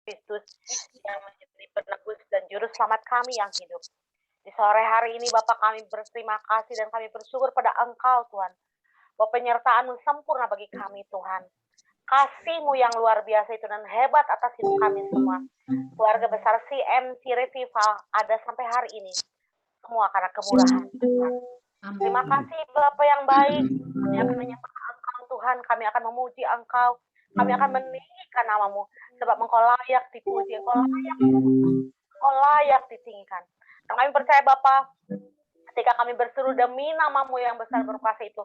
Kristus yang menjadi penebus dan juru selamat kami yang hidup. Di sore hari ini Bapa kami berterima kasih dan kami bersyukur pada Engkau Tuhan. Bahwa penyertaan-Mu sempurna bagi kami Tuhan. Kasih-Mu yang luar biasa itu dan hebat atas hidup kami semua. Keluarga besar CMC Revival ada sampai hari ini. Semua karena kemurahan Tuhan. Terima kasih Bapa yang baik. Kami akan menyembah Engkau Tuhan. Kami akan memuji Engkau. Kami akan meninggikan nama-Mu. Sebab Engkau layak dipuji. Engkau layak ditinggikan. Dan kami percaya Bapa, ketika kami berseru demi nama-Mu yang besar berkuasa itu,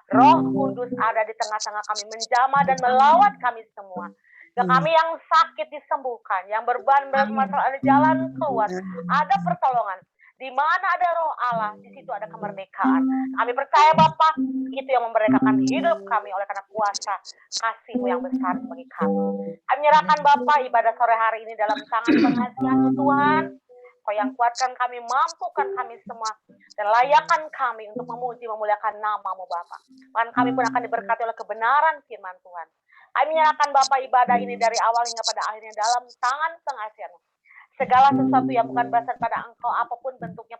Roh Kudus ada di tengah-tengah kami, menjamah dan melawat kami semua. Dan kami yang sakit disembuhkan, yang berban bermasalah ada jalan keluar, ada pertolongan. Di mana ada Roh Allah, di situ ada kemerdekaan. Kami percaya Bapa, itu yang memerdekakan hidup kami oleh karena kuasa kasih-Mu yang besar bagi kami. Kami menyerahkan Bapa ibadah sore hari ini dalam tangan pengasihan Tuhan. Kau yang kuatkan kami, mampukan kami semua, dan layakkan kami untuk memuji, memuliakan nama-Mu Bapa. Bahkan kami pun akan diberkati oleh kebenaran firman Tuhan. Kami menyerahkan Bapa ibadah ini dari awal hingga pada akhirnya dalam tangan pengasihan-Mu. Segala sesuatu yang bukan berasal pada Engkau, apapun bentuknya,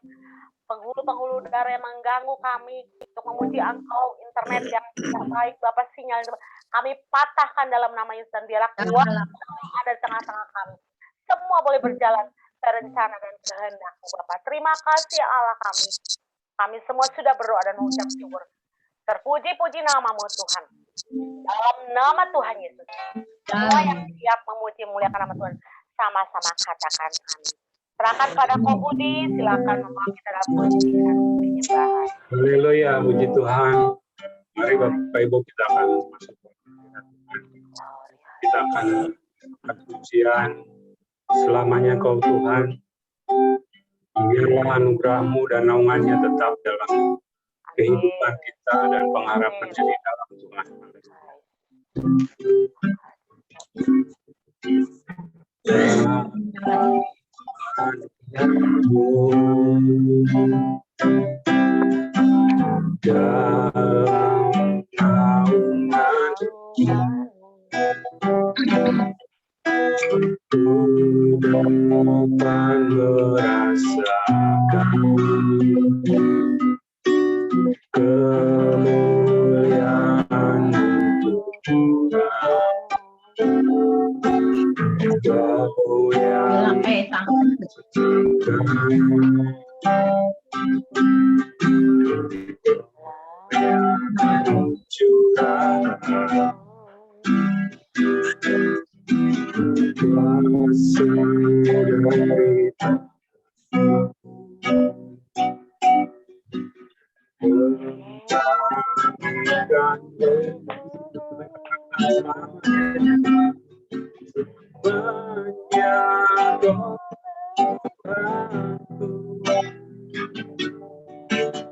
penghulu-penghulu udara yang mengganggu kami untuk memuji Engkau, internet yang tidak baik, Bapa sinyal, kami patahkan dalam nama Yesus dan biarlah kuasa ada di tengah-tengah kami. Semua boleh berjalan rencana dan kehendak-Mu Bapa. Terima kasih Allah kami. Kami semua sudah berdoa dan mengucap syukur. Terpuji-puji nama-Mu Tuhan. Dalam nama Tuhan Yesus. Semua yang siap memuji memuliakan nama Tuhan, sama-sama katakan amin. Serahkan pada Kau Budi, silakan memimpin dalam pujian penyembahan. Haleluya, puji Tuhan. Mari Bapak Ibu kita akan masuk. Kita akan pujian. Selamanya Kau Tuhan, biarlah anugerah-Mu dan naungan-Nya tetap dalam kehidupan kita dan pengharapan di dalam Tuhan. Dapat merasakan kemuliaan-Mu Kau yang Tuhanku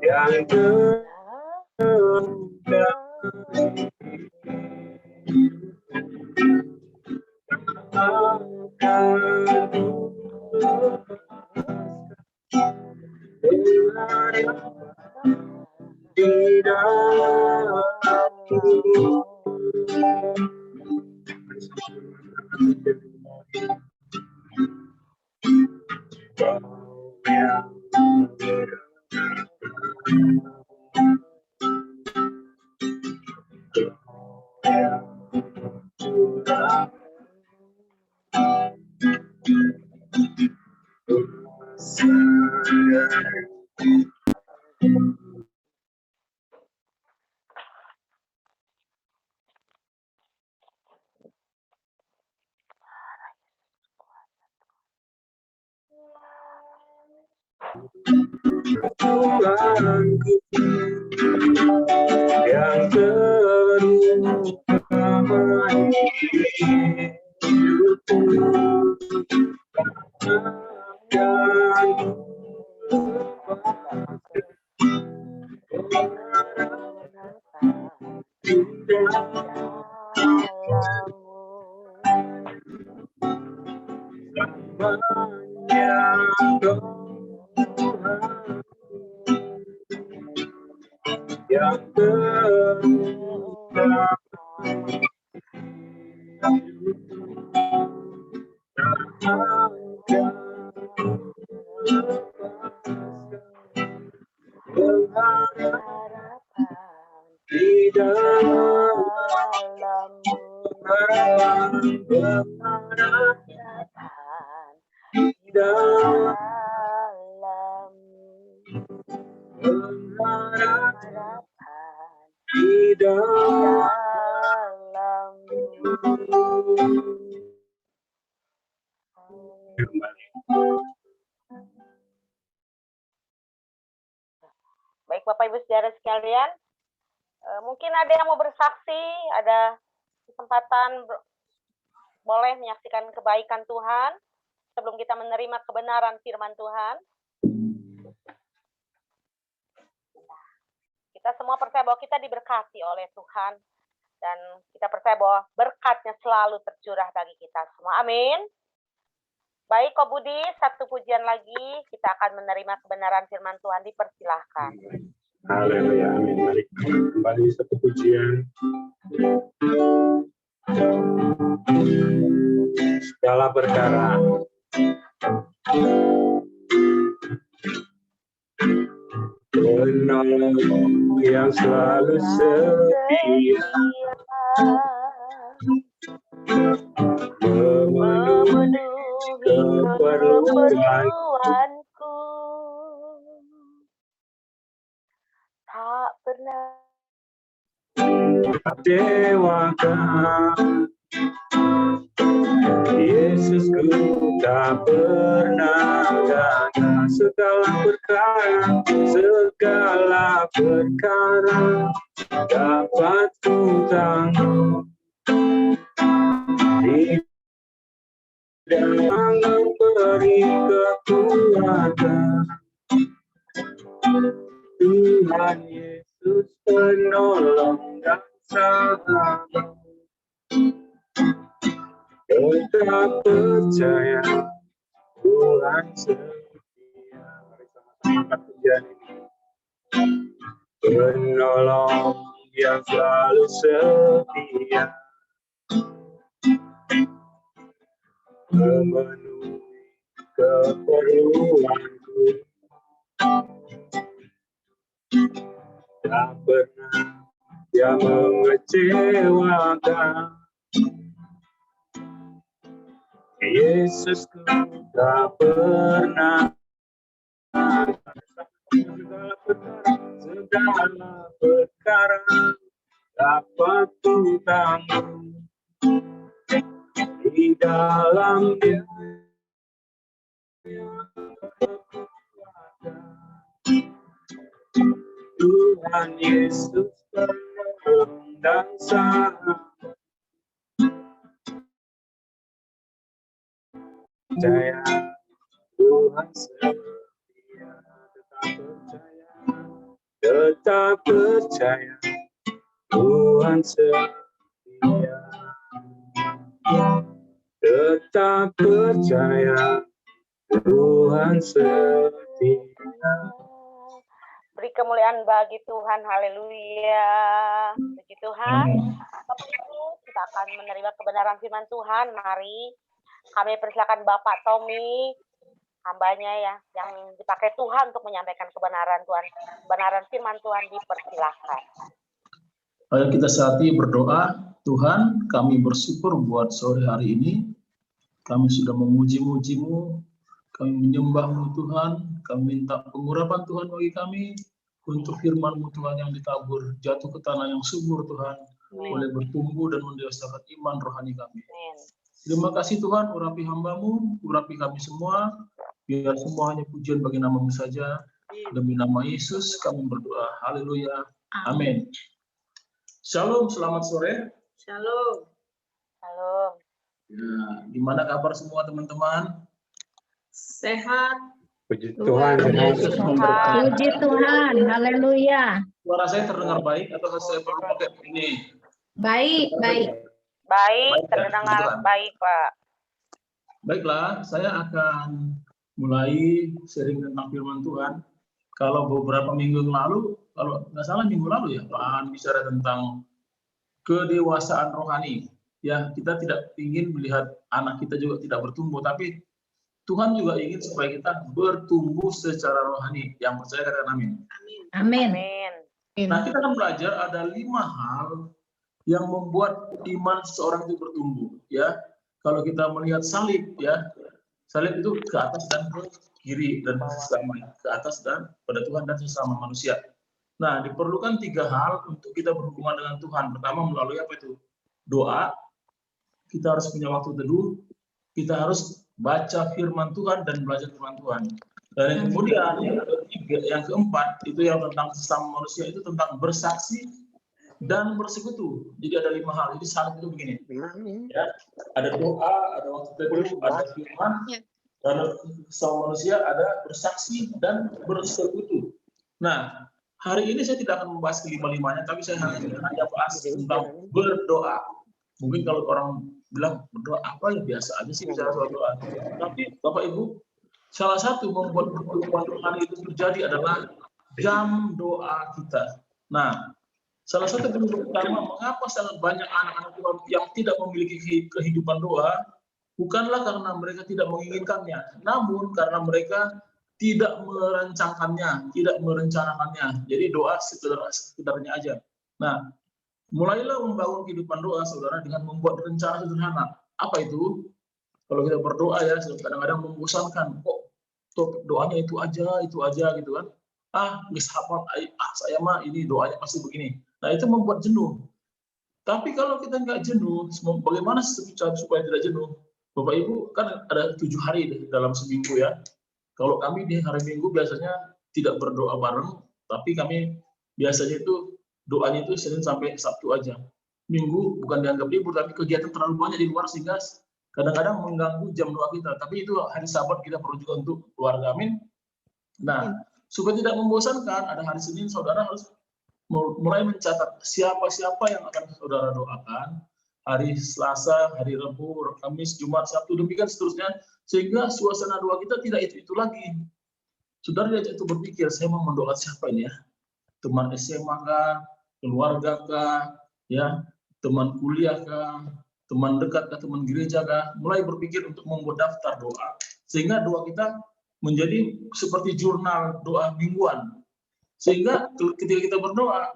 yang terutama hidupku, dan yang terutama di dalam Baik Bapak Ibu Saudara sekalian, mungkin ada yang mau bersaksi, ada kesempatan boleh menyaksikan kebaikan Tuhan sebelum kita menerima kebenaran firman Tuhan. Kita semua percaya bahwa kita diberkati oleh Tuhan dan kita percaya bahwa berkatnya selalu tercurah bagi kita semua. Amin. Baik, Ko Budi, satu pujian lagi, kita akan menerima kebenaran firman Tuhan, dipersilahkan. Haleluya, amin. Mari kembali satu pujian. Segala perkara penolong yang selalu setia, memenuhi keperluanku, tak pernah kecewakan. Yesusku tak pernah gagal. Segala perkara dapat ku tanggung. Dalam memberi kekuatan, Tuhan Yesus penolong dan sahabat. Tetap percaya Tuhan setia. Mari sama-sama angkat pujian ini. Penolong yang selalu setia, memenuhi keperluanku, tak pernah dia mengecewakan. Yesusku tak pernah segala perkara dapat ku tanggung. Di dalam Dia Tuhan Yesus penolong dan sahabat. Percaya Tuhan setia, tetap percaya Tuhan setia, tetap percaya Tuhan setia. Beri kemuliaan bagi Tuhan, haleluya. Puji Tuhan. Bapak Ibu, kita akan menerima kebenaran firman Tuhan. Mari kami persilakan Bapak Tommy, hambanya ya, yang dipakai Tuhan untuk menyampaikan kebenaran Tuhan, kebenaran firman Tuhan, dipersilahkan. Ayo kita saat ini berdoa. Tuhan, kami bersyukur buat sore hari ini. Kami sudah memuji-muji-Mu, kami menyembah-Mu Tuhan, kami minta pengurapan Tuhan bagi kami, untuk firman-Mu Tuhan yang ditabur, jatuh ke tanah yang subur Tuhan, boleh bertumbuh dan mendewasakan iman rohani kami. Terima kasih Tuhan, urapi hamba-Mu, urapi kami semua, biar semuanya pujian bagi nama-Mu saja. Demi nama Yesus kami berdoa. Haleluya. Amin. Shalom, selamat sore. Shalom. Shalom. Nah, gimana kabar semua teman-teman? Sehat. Puji Tuhan. Yesus memberkati. Puji Tuhan. Haleluya. Suara saya terdengar baik atau saya perlu pakai ini? Baik, baik. Baik, terdengar baik, Pak. Baiklah, saya akan mulai sharing tentang firman Tuhan. Kalau beberapa minggu yang lalu, kalau nggak salah minggu lalu ya, Pak bicara tentang kedewasaan rohani. ya kita tidak ingin melihat anak kita juga tidak bertumbuh, tapi Tuhan juga ingin supaya kita bertumbuh secara rohani. Yang percaya katakan amin. Amin. Amin. Nah, kita akan belajar ada 5 hal yang membuat iman seseorang itu bertumbuh. Ya, kalau kita melihat salib, ya, salib itu ke atas dan ke kiri dan sesama, ke atas dan pada Tuhan dan sesama manusia. Nah, diperlukan 3 hal untuk kita berhubungan dengan Tuhan. Pertama melalui apa itu? Doa. Kita harus punya waktu teduh. Kita harus baca firman Tuhan dan belajar firman Tuhan. Dan yang kemudian yang ketiga, yang keempat itu yang tentang sesama manusia itu tentang bersaksi dan bersekutu. Jadi ada 5 hal. Jadi salib itu begini. Ya, ada doa, ada waktu teduh, ada firman, dan sesama manusia ada bersaksi dan bersekutu. Nah, hari ini saya tidak akan membahas kelima-limanya, tapi saya hanya bahas tentang berdoa. Mungkin kalau orang bilang berdoa apa ya, biasa aja sih bicara soal doa. Tapi Bapak Ibu, salah satu membuat pertumbuhan rohani itu terjadi adalah jam doa kita. Nah, salah satu penyebab utama mengapa sangat banyak anak-anak Tuhan yang tidak memiliki kehidupan doa, bukanlah karena mereka tidak menginginkannya, namun karena mereka tidak merancangkannya, tidak merencanakannya. Jadi doa sekedarnya aja. Nah, mulailah membangun kehidupan doa, saudara, dengan membuat rencana sederhana. Apa itu? Kalau kita berdoa ya, kadang-kadang membosankan. Kok topik doanya itu aja gitu kan? Saya mah ini doanya pasti begini. Nah, itu membuat jenuh. Tapi kalau kita nggak jenuh, bagaimana supaya tidak jenuh? Bapak Ibu, kan ada 7 hari dalam seminggu ya. Kalau kami di hari Minggu biasanya tidak berdoa bareng, tapi kami biasanya itu doanya itu Senin sampai Sabtu aja. Minggu bukan dianggap libur, tapi kegiatan terlalu banyak di luar sehingga kadang-kadang mengganggu jam doa kita. Tapi itu hari Sabat kita perlu juga untuk keluarga, amin. Nah, supaya tidak membosankan, ada hari Senin saudara harus mulai mencatat siapa-siapa yang akan saudara doakan. Hari Selasa, hari Rabu, Kamis, Jumat, Sabtu, demikian seterusnya, sehingga suasana doa kita tidak itu lagi. Saudara diajak itu berpikir, saya mau mendoakan siapa ini ya? Teman SMA kah? Keluarga kah? Ya, teman kuliah kah? Teman dekat kah? Teman gereja kah? Mulai berpikir untuk membuat daftar doa, sehingga doa kita menjadi seperti jurnal doa mingguan. Sehingga ketika kita berdoa,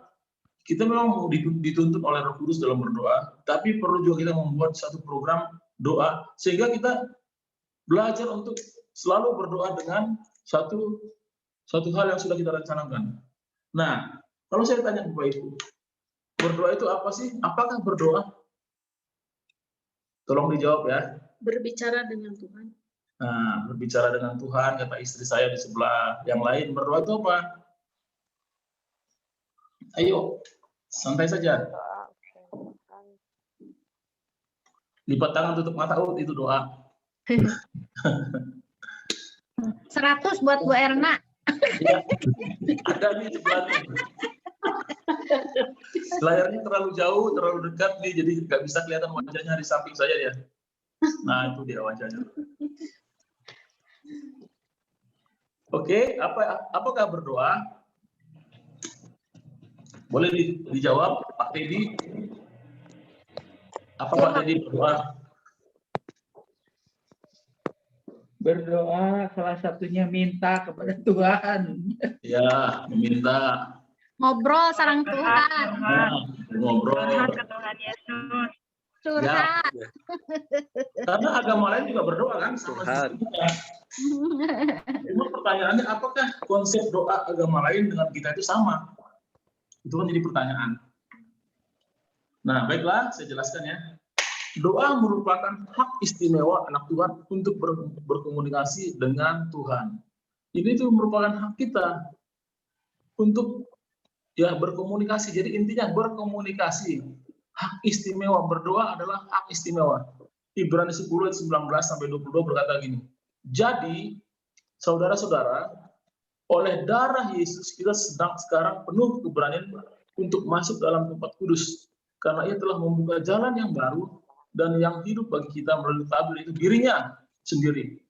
kita memang dituntut oleh Roh Kudus dalam berdoa, tapi perlu juga kita membuat satu program doa, sehingga kita belajar untuk selalu berdoa dengan satu hal yang sudah kita rencanakan. Nah, kalau saya tanya Bapak Ibu, berdoa itu apa sih? Apakah berdoa? Tolong dijawab ya. Berbicara dengan Tuhan. Nah, berbicara dengan Tuhan, kata istri saya di sebelah yang lain, berdoa itu apa? Ayo, santai saja. Lipat tangan, tutup mata, itu doa. 100 buat Bu Erna. Ya, ada nih sebelah nih. Layarnya terlalu jauh, terlalu dekat nih, jadi nggak bisa kelihatan wajahnya di samping saya ya. Nah, itu dia wajahnya. Oke, apakah berdoa? Boleh dijawab, Pak Teddy. Apa Pak Teddy berdoa? Berdoa salah satunya minta kepada Tuhan. Ya, meminta. Ngobrol sareng Tuhan. Nah, ngobrol. Ke Tuhan Yesus. Curhat. Ya. Karena agama lain juga berdoa kan sama sepertinya. Cuma pertanyaannya, apakah konsep doa agama lain dengan kita itu sama? Itu kan jadi pertanyaan. Nah, baiklah, saya jelaskan ya. Doa merupakan hak istimewa anak Tuhan untuk berkomunikasi dengan Tuhan. Ini itu merupakan hak kita untuk ya berkomunikasi. Jadi intinya berkomunikasi. Hak istimewa berdoa adalah hak istimewa. Ibrani 10 ayat 19 sampai 22 berkata gini. Jadi, saudara-saudara, oleh darah Yesus kita sekarang penuh keberanian untuk masuk dalam tempat kudus, karena ia telah membuka jalan yang baru dan yang hidup bagi kita melalui tabir itu dirinya sendiri.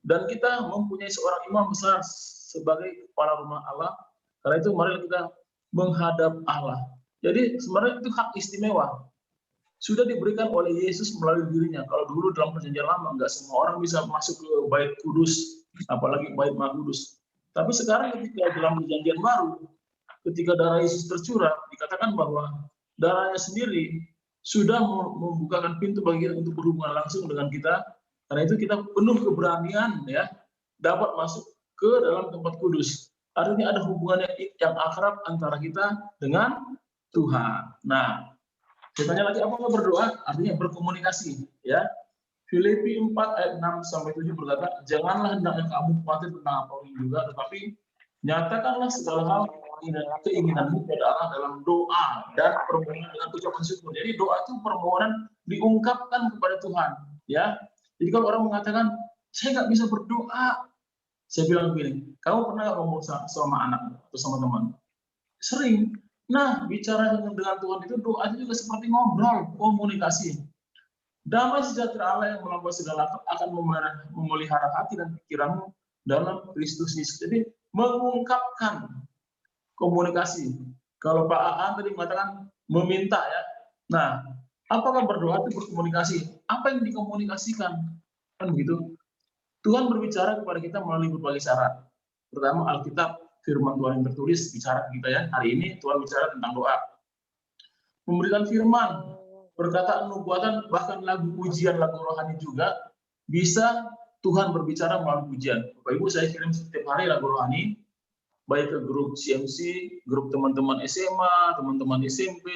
Dan kita mempunyai seorang imam besar sebagai kepala rumah Allah. Karena itu mari kita menghadap Allah. Jadi sebenarnya itu hak istimewa. sudah diberikan oleh Yesus melalui dirinya. Kalau dulu dalam perjanjian lama, nggak semua orang bisa masuk ke bait kudus, apalagi bait maha kudus. Tapi sekarang ketika dalam perjanjian baru, ketika darah Yesus tercurah, dikatakan bahwa darahnya sendiri sudah membukakan pintu bagi kita untuk berhubungan langsung dengan kita. Karena itu kita penuh keberanian ya dapat masuk ke dalam tempat kudus. Artinya ada hubungan yang akrab antara kita dengan Tuhan. Nah, saya tanya lagi, apakah berdoa? Artinya berkomunikasi, ya. Filipi 4 ayat 6 sampai 7 berkata, janganlah hendaknya kamu khawatir tentang apapun juga, tetapi nyatakanlah segala hal keinginanmu kepada Allah dalam doa dan permohonan dengan ucapan syukur. Jadi doa itu permohonan diungkapkan kepada Tuhan, ya. Jadi kalau orang mengatakan saya nggak bisa berdoa, saya bilang begini, kamu pernah nggak ngomong sama anak atau sama teman? Sering. Nah, bicara dengan Tuhan itu doa itu juga seperti ngobrol, komunikasi. Damai sejahtera Allah yang melampaui segala akal akan memelihara hati dan pikiranmu dalam Kristus Yesus. Jadi mengungkapkan komunikasi. Kalau Pak Aan tadi mengatakan meminta ya. Nah, apakah berdoa itu berkomunikasi? Apa yang dikomunikasikan? Kan begitu. Tuhan berbicara kepada kita melalui berbagai syarat. Pertama, Alkitab, firman Tuhan yang tertulis bicara ke kita ya. Hari ini Tuhan bicara tentang doa. Memberikan firman, perkataan nubuatan, bahkan lagu pujian, lagu rohani juga bisa Tuhan berbicara melalui pujian. Bapak Ibu, saya kirim setiap hari lagu rohani, baik ke grup CMC, grup teman-teman SMA, teman-teman SMP,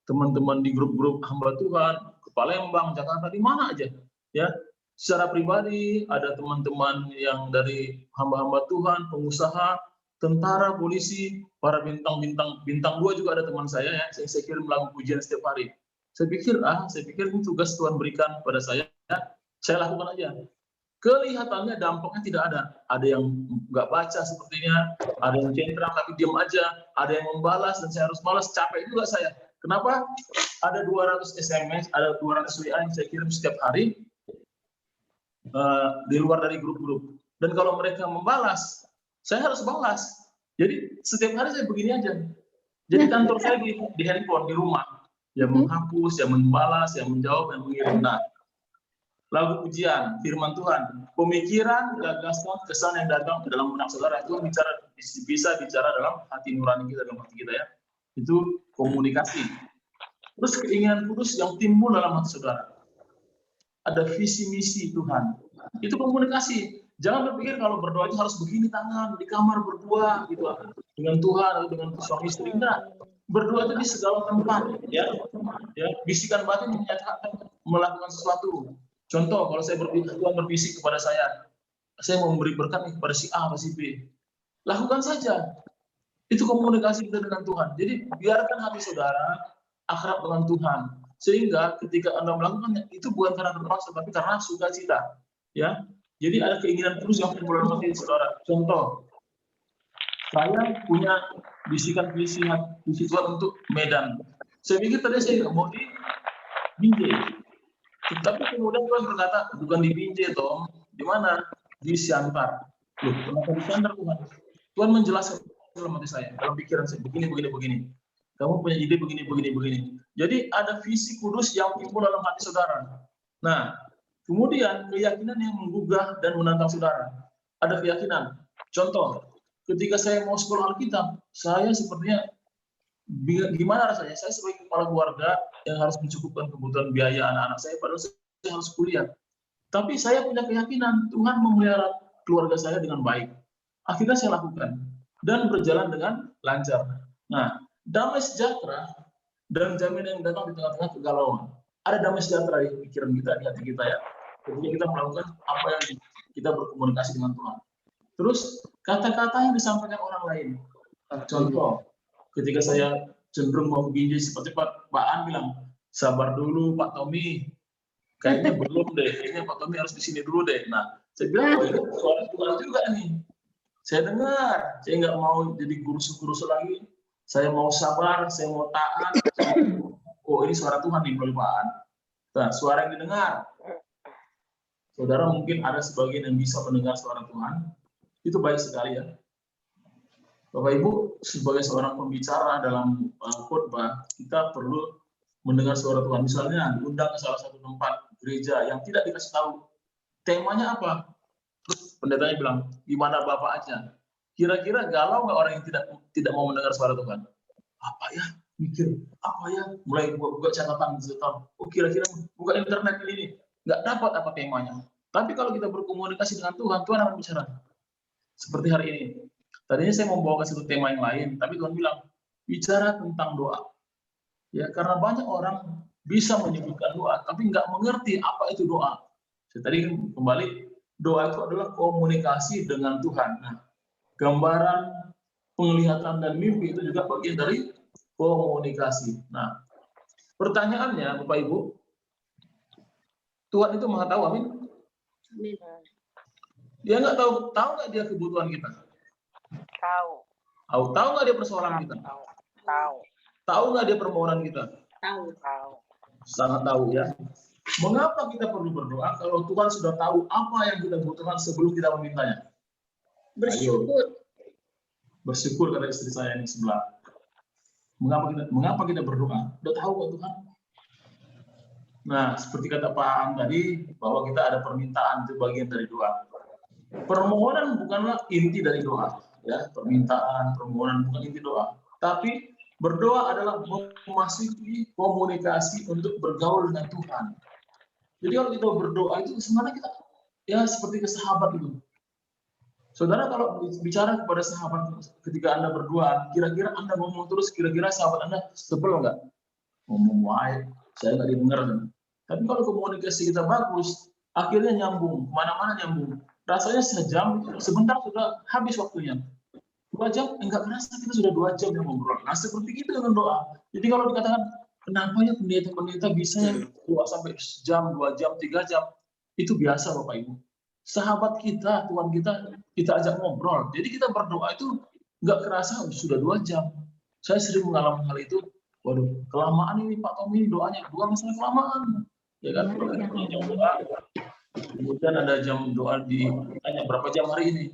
teman-teman di grup-grup hamba Tuhan, ke Palembang, Jakarta, di mana aja. Ya, secara pribadi ada teman-teman yang dari hamba-hamba Tuhan, pengusaha, tentara, polisi, para bintang 2 juga ada teman saya ya. Saya kirim lagu pujian setiap hari. Saya pikir ini tugas Tuhan berikan pada saya. Saya lakukan aja. Kelihatannya dampaknya tidak ada. Ada yang nggak baca sepertinya, ada yang centang tapi diam aja, ada yang membalas dan saya harus balas, capek juga saya. Kenapa? Ada 200 SMS, ada 200 WA yang saya kirim setiap hari di luar dari grup-grup. Dan kalau mereka membalas, saya harus balas. Jadi setiap hari saya begini aja. Jadi kantor saya di handphone, di rumah. Yang menghapus, yang membalas, yang menjawab, yang mengirim. Nah, lagu pujian, firman Tuhan, pemikiran, gagasan, kesan yang datang ke dalam benak saudara itu bisa bicara dalam hati nurani kita, dalam hati kita ya. Itu komunikasi. Terus keinginan kudus yang timbul dalam hati saudara. Ada visi misi Tuhan. Itu komunikasi. Jangan berpikir kalau berdoa itu harus begini tangan, di kamar berdua gitu dengan Tuhan atau dengan suami istri. Enggak. Berdoa itu di segala tempat ya. Bisikan batin menyatakan melakukan sesuatu. Contoh, kalau saya berpikir, Tuhan berbisik kepada saya mau memberi berkat kepada si A atau si B. Lakukan saja. Itu komunikasi kita dengan Tuhan. Jadi biarkan hati saudara akrab dengan Tuhan. Sehingga ketika Anda melakukannya, itu bukan karena terpaksa, tapi karena sukacita. Ya. Jadi ada keinginan terus yang timbul dalam hati saudara. Contoh, saya punya bisikan visi Tuhan untuk Medan. Saya pikir tadi saya nggak mau di Binjai. Tapi kemudian Tuhan berkata, bukan di Binjai, Tom. Di mana? Di Siantar. Loh, kenapa di Siantar, Tuhan? Tuhan menjelaskan dalam hati saya, dalam pikiran saya, begini. Kamu punya ide begini. Jadi ada visi kudus yang timbul dalam hati saudara. Nah, kemudian keyakinan yang menggugah dan menantang saudara. Ada keyakinan. Contoh, ketika saya mau sekolah Alkitab, saya sepertinya gimana rasanya? Saya sebagai kepala keluarga yang harus mencukupkan kebutuhan biaya anak-anak saya, padahal saya harus kuliah. Tapi saya punya keyakinan Tuhan memelihara keluarga saya dengan baik. Akhirnya saya lakukan dan berjalan dengan lancar. Nah, damai sejahtera dan jaminan yang datang di tengah-tengah kegalauan. Ada damai sejahtera di pikiran kita, di hati kita ya. Ketika kita melakukan apa yang kita berkomunikasi dengan Tuhan. Terus kata-kata yang disampaikan orang lain. Contoh, ketika saya cenderung mau begini seperti Pak An bilang, sabar dulu Pak Tommy, kayaknya belum deh, kayaknya Pak Tommy harus di sini dulu deh. Nah, saya bilang, oh ini suara Tuhan juga nih. Saya dengar, saya nggak mau jadi guru-guru lagi. Saya mau sabar, saya mau taat. Oh ini suara Tuhan nih melalui Pak An. Nah, suara yang didengar. Saudara mungkin ada sebagian yang bisa mendengar suara Tuhan. Itu baik sekali ya. Bapak Ibu, sebagai seorang pembicara dalam khotbah, kita perlu mendengar suara Tuhan. Misalnya diundang ke salah satu tempat gereja yang tidak dikasih tahu temanya apa. Terus pendetanya bilang, gimana bapaknya? Kira-kira galau nggak orang yang tidak mau mendengar suara Tuhan? Apa ya? Mikir, apa ya? Mulai buka catatan, oh kira-kira buka internet ini, nggak dapat apa temanya. Tapi kalau kita berkomunikasi dengan Tuhan, Tuhan akan bicara. Seperti hari ini. Tadinya saya mau bawa ke satu tema yang lain, tapi Tuhan bilang, bicara tentang doa. Ya, karena banyak orang bisa menyebutkan doa, tapi nggak mengerti apa itu doa. Saya tadi kembali, doa itu adalah komunikasi dengan Tuhan. Nah, gambaran, penglihatan, dan mimpi itu juga bagian dari komunikasi. Nah, pertanyaannya, Bapak Ibu, Tuhan itu Maha tahu, amin? Amin. Dia nggak tahu nggak dia kebutuhan kita? Tahu. Tahu nggak dia persoalan kita? Tahu. Tahu nggak dia permohonan kita? Tahu. Sangat tahu ya. Mengapa kita perlu berdoa kalau Tuhan sudah tahu apa yang kita butuhkan sebelum kita memintanya? Bersyukur. Bersyukur kata istri saya yang sebelah. Mengapa kita berdoa? Udah tahu kok Tuhan. Nah, seperti kata Pak Am tadi, bahwa kita ada permintaan, itu bagian dari doa. Permohonan bukanlah inti dari doa, ya. Permintaan, permohonan bukan inti doa. Tapi berdoa adalah memasuki komunikasi untuk bergaul dengan Tuhan. Jadi kalau kita berdoa itu sebenarnya kita ya seperti ke sahabat itu. Saudara kalau bicara kepada sahabat ketika Anda berdoa, kira-kira Anda ngomong terus, kira-kira sahabat Anda sebel nggak? Ngomong wae, saya nggak didengar. Tapi kalau komunikasi kita bagus, akhirnya nyambung, kemana-mana nyambung. Rasanya sejam, sebentar sudah habis waktunya. 2 jam, enggak kerasa kita sudah 2 jam yang ngobrol. Nah seperti itu dengan doa. Jadi kalau dikatakan, kenapa ya pendeta-pendeta bisa doa sampai sejam, 2 jam, 3 jam, itu biasa Bapak Ibu. Sahabat kita, Tuhan kita ajak ngobrol. Jadi kita berdoa itu enggak kerasa sudah 2 jam. Saya sering mengalami hal itu. Waduh, kelamaan ini Pak Tommy doanya, bukan masalah kelamaan. Ya kan, kalau kita punya jam doa, kemudian ada jam doa ditanya berapa jam hari ini.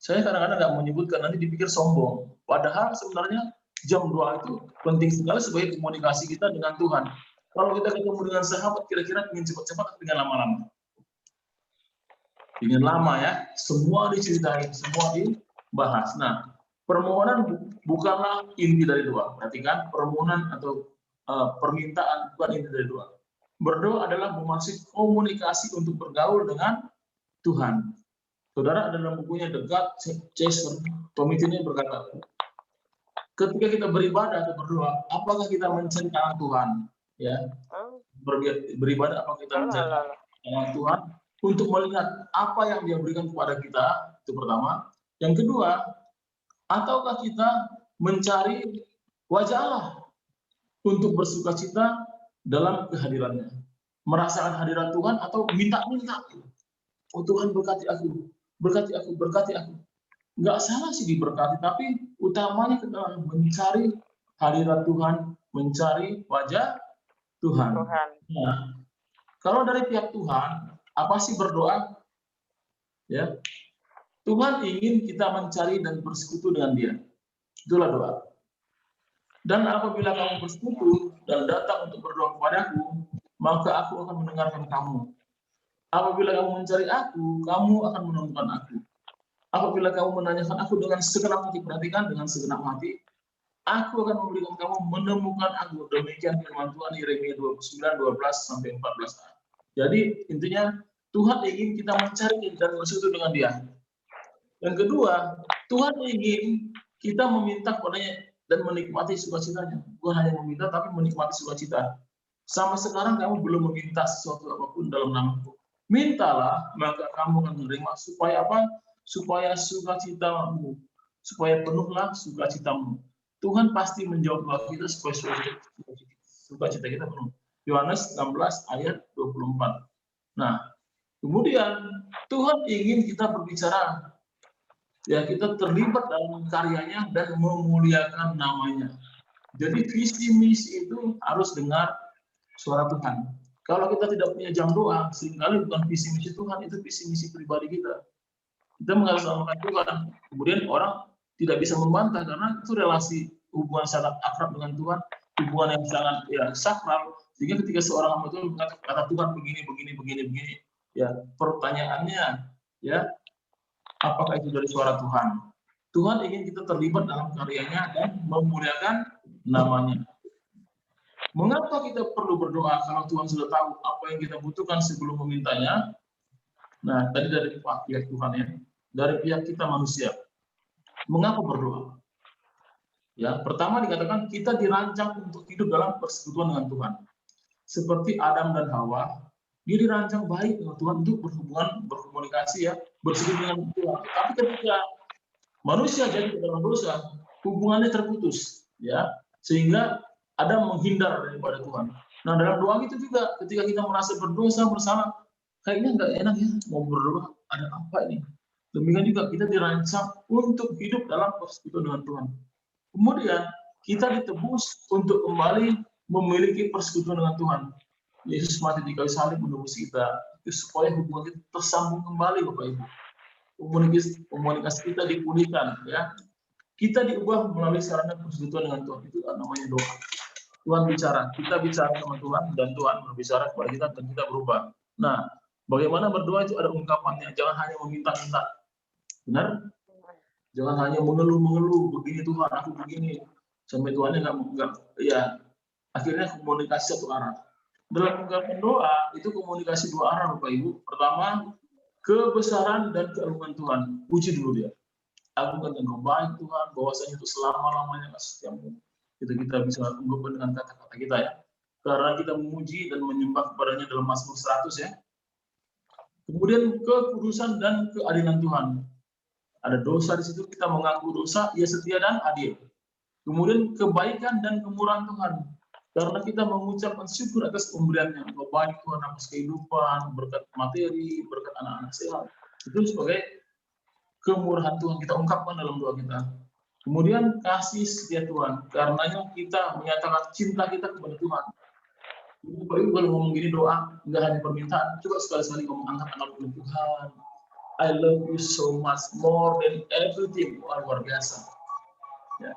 Saya kadang-kadang nggak menyebutkan, nanti dipikir sombong. Padahal sebenarnya jam doa itu penting sekali sebagai komunikasi kita dengan Tuhan. Kalau kita ketemu dengan sahabat, kira-kira ingin cepat-cepat atau ingin lama-lama? Ingin lama ya, semua diceritain, semua dibahas. Nah, permohonan bukanlah inti dari doa. Perhatikan, permohonan atau permintaan bukan inti dari doa. Berdoa adalah memasuki komunikasi untuk bergaul dengan Tuhan. Saudara, dalam bukunya The God Chaser, Tommy Tine berkata, ketika kita beribadah atau berdoa, apakah kita mencari tangan Tuhan? Ya, beribadah apakah kita mencari tangan Tuhan untuk melihat apa yang Dia berikan kepada kita? Itu pertama. Yang kedua, ataukah kita mencari wajah Allah untuk bersukacita dalam kehadirannya, merasakan hadirat Tuhan atau minta-minta, oh Tuhan berkati aku, berkati aku, berkati aku. Nggak salah sih diberkati, tapi utamanya kita mencari hadirat Tuhan, mencari wajah Tuhan. Nah, kalau dari pihak Tuhan, apa sih berdoa? Ya, Tuhan ingin kita mencari dan bersekutu dengan Dia. Itulah doa. Dan apabila kamu bersekutu dan datang untuk berdoa kepadaku, maka aku akan mendengarkan kamu. Apabila kamu mencari aku, kamu akan menemukan aku. Apabila kamu menanyakan aku dengan segenap hati, perhatikan dengan segenap hati, aku akan memberikan kamu menemukan aku. Demikian firman Tuhan Yeremia 29:12-14. Jadi intinya Tuhan ingin kita mencari dan bersekutu dengan Dia. Yang kedua, Tuhan ingin kita meminta kepadanya dan menikmati sukacitanya. Bukan hanya meminta, tapi menikmati sukacita. Sampai sekarang kamu belum meminta sesuatu apapun dalam namaku. Mintalah, maka kamu akan menerima. Supaya apa? Supaya sukacitamu, supaya penuhlah sukacitamu. Tuhan pasti menjawab doa kita supaya sukacita kita penuh. Yohanes 16 ayat 24. Nah, kemudian Tuhan ingin kita berbicara. Ya, kita terlibat dalam karyanya dan memuliakan namanya. Jadi visi misi itu harus dengar suara Tuhan. Kalau kita tidak punya jam doa, seringkali bukan visi misi Tuhan, itu visi misi pribadi kita. Kita mengatasnamakan Tuhan, kemudian orang tidak bisa membantah karena itu relasi hubungan sangat akrab dengan Tuhan, hubungan yang sangat ya sakral, sehingga ketika seorang hamba Tuhan kata Tuhan begini, ya pertanyaannya ya, apakah itu dari suara Tuhan? Tuhan ingin kita terlibat dalam karyanya dan memuliakan namanya. Mengapa kita perlu berdoa kalau Tuhan sudah tahu apa yang kita butuhkan sebelum memintanya? Nah, tadi dari pihak Tuhan ya, dari pihak kita manusia. Mengapa berdoa? Ya, pertama dikatakan kita dirancang untuk hidup dalam persekutuan dengan Tuhan. Seperti Adam dan Hawa, dia dirancang baik dengan Tuhan untuk berkomunikasi ya, bersekutu dengan Tuhan. Tapi ketika manusia jadi ke dalam dosa, hubungannya terputus, ya, sehingga Adam menghindar daripada Tuhan. Nah, dalam doa itu juga, ketika kita merasa berdosa bersama, kayaknya nggak enak ya, mau berdoa, ada apa ini? Demikian juga kita dirancang untuk hidup dalam persekutuan dengan Tuhan. Kemudian kita ditebus untuk kembali memiliki persekutuan dengan Tuhan. Yesus mati di kayu salib menebus kita, supaya hubungan kita tersambung kembali, Bapak Ibu. Komunikasi kita dipulihkan, ya. Kita diubah melalui sarana persekutuan dengan Tuhan. Itu namanya doa. Tuhan bicara, kita bicara sama Tuhan, dan Tuhan berbicara kepada kita, dan kita berubah. Nah, bagaimana berdoa itu ada ungkapannya. Jangan hanya meminta-minta. Benar? Jangan hanya mengeluh-mengeluh, begini Tuhan, aku begini. Sampai Tuhannya nggak, ya, akhirnya komunikasi satu arah. Dalam ungkapan doa, itu komunikasi dua arah, Bapak Ibu. Pertama, kebesaran dan keagungan Tuhan. Puji dulu dia. Agungkan Engkau baik Tuhan, bahwasanya itu selama-lamanya kasih setiamu. Kita bisa ungkapkan dengan kata-kata kita ya. Karena kita memuji dan menyembah kepadanya dalam Mazmur 100 ya. Kemudian kekudusan dan keadilan Tuhan. Ada dosa di situ, kita mengaku dosa, ia setia dan adil. Kemudian kebaikan dan kemurahan Tuhan. Karena kita mengucapkan syukur atas pemberiannya. Baik Tuhan atas kehidupan, berkat materi, berkat anak-anak sehat. Itu sebagai kemurahan Tuhan kita ungkapkan dalam doa kita. Kemudian kasih setia Tuhan, karenanya kita menyatakan cinta kita kepada Tuhan. Bapak Ibu kalau ngomong gini doa, nggak hanya permintaan, coba sekali-sekali ngomong angkat Tuhan. I love you so much more than everything. Luar biasa. Ya,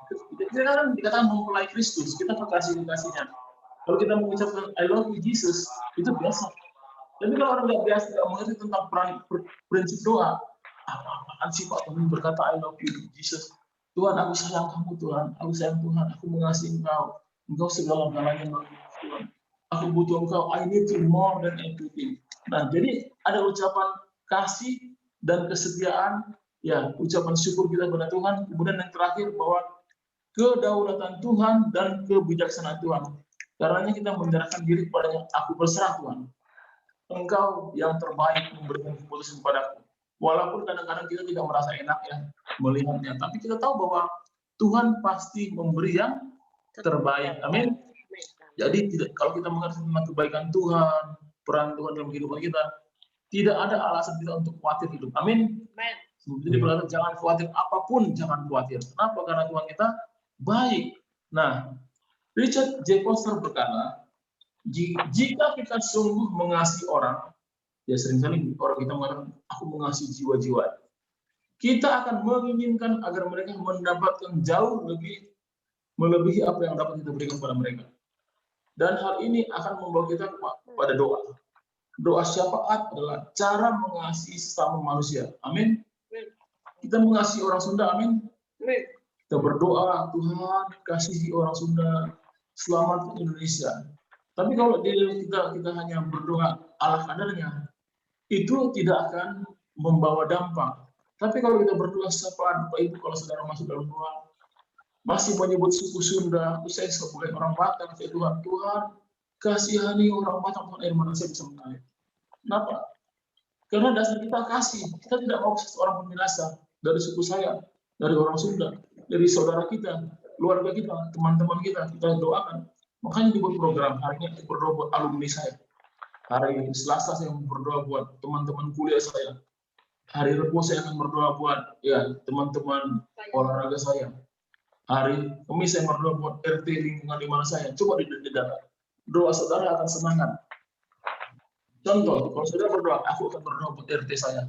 kita kan dikatakan mempelai Kristus, kita kekasih-kasihnya. Kalau kita mengucapkan I love you Jesus, itu biasa. Tapi kalau orang nggak biasa, nggak mengerti tentang prinsip doa, apa-apaan sih Pak Tuhan berkata I love you Jesus. Tuhan, aku sayang kamu Tuhan, aku sayang Tuhan, aku mengasihi Engkau, Engkau segala-galanya Tuhan. Aku butuh Engkau, I need you more than everything. Nah, jadi ada ucapan kasih dan kesetiaan, ya, ucapan syukur kita kepada Tuhan. Kemudian yang terakhir bahwa kedaulatan Tuhan dan kebijaksanaan Tuhan. Karenanya kita menyerahkan diri kepadanya, aku berserah Tuhan. Engkau yang terbaik memberikan keputusan kepadaku. Walaupun kadang-kadang kita tidak merasa enak ya melihatnya, tapi kita tahu bahwa Tuhan pasti memberi yang terbaik. Amin. Jadi kalau kita mengerti tentang kebaikan Tuhan, peran Tuhan dalam kehidupan kita, tidak ada alasan kita untuk khawatir hidup. Amin. Jadi berkata jangan khawatir apapun, jangan khawatir. Kenapa? Karena Tuhan kita baik. Nah, Richard J. Foster berkata, jika kita sungguh mengasihi orang, ya seringkali orang kita mengatakan, aku mengasihi jiwa-jiwa. Kita akan menginginkan agar mereka mendapatkan jauh lebih melebihi apa yang dapat kita berikan kepada mereka. Dan hal ini akan membawa kita kepada doa. Doa syafaat adalah cara mengasihi sesama manusia. Amin. Kita mengasihi orang Sunda, amin. Kita berdoa, Tuhan kasihi orang Sunda, selamat Indonesia. Tapi kalau kita hanya berdoa ala kadarnya, itu tidak akan membawa dampak. Tapi kalau kita berdoa syafaat, Bapak Ibu, kalau saudara masuk dalam doa, masih menyebut suku Sunda, saya sebagai orang Batak, saya Tuhan, kasihani orang Batak, Tuhan, air mana saya bisa mengalir. Kenapa? Karena dasar kita kasih, kita tidak mau seseorang binasa dari suku saya, dari orang Sunda, dari saudara kita, keluarga kita, teman-teman kita doakan. Makanya dibuat program, hari ini berdoa buat alumni saya. Hari Selasa saya berdoa buat teman-teman kuliah saya. Hari Rabu saya akan berdoa buat ya teman-teman olahraga saya. Hari Kamis saya berdoa buat RT lingkungan di mana saya. Coba didata. Doa saudara akan semangat. Contoh, kalau saudara berdoa, aku akan berdoa buat RT saya.